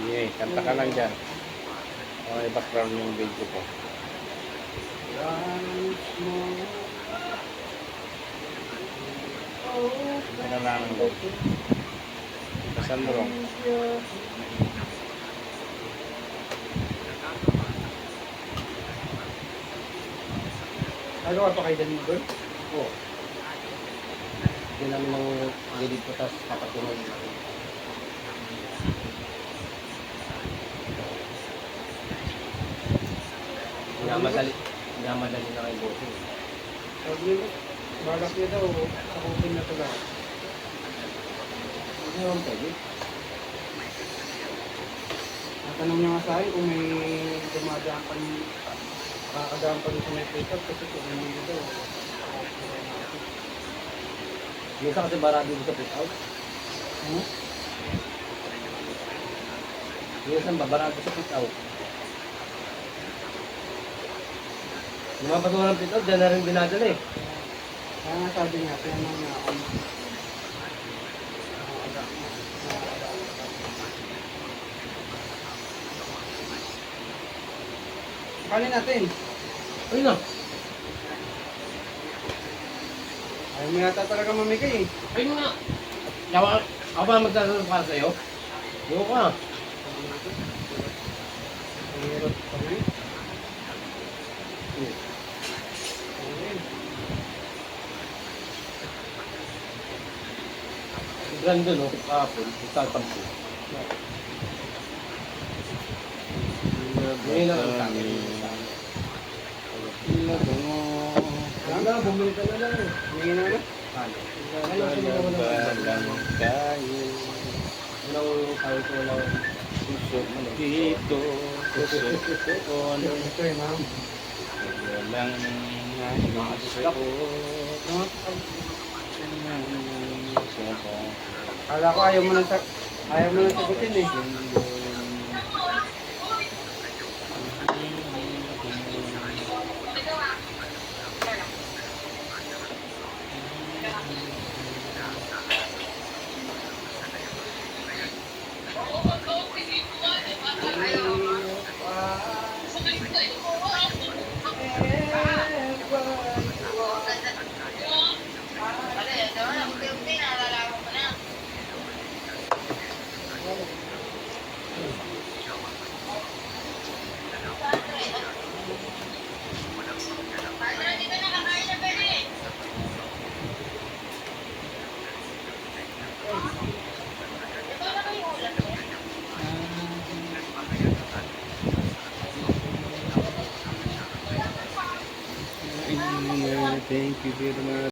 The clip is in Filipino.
Sige, kanta ka lang dyan. Okay, background yung video ko. Ito na lang ang loob. Pasan mo rin. Ano ka pa kayo dali doon? Oo. Hindi namin ng gilid po, tapos papatunan namin. Minamadali na kayo bossing. Sabi niya, balak niya daw, sakupin na ito lahat. Hindi naman pwede. Natanong niya nga sa akin kung may dumadaan pa rin, makakadaan pa rin sa may paper kasi kung hindi daw. Minsan kasi barado dito sa pit out. Ano? Minsan babarado sa pit out. Yung mga patulang pit out, dyan na rin dinadala eh. Kaya nga sabi niya, tinanong niya ako. Kanin natin. Ayun na. Ayaw mo yata talaga mamigay eh. Ayun nga. Kaya ako ba magsasabi para sa'yo? Yung ka. Mahirap pa na eh. Ganda no, kahapon, isang po. Ngayon na lang sabi. Wala, bumili ka na lang eh. Hindi na na. Ano sila naman ang Kayo walang tawag ko walang susok dito. Susok ko Ito eh, ma'am. walang naiisip ko. Kala ko ayaw mo nang sagutin eh. Thank you very much.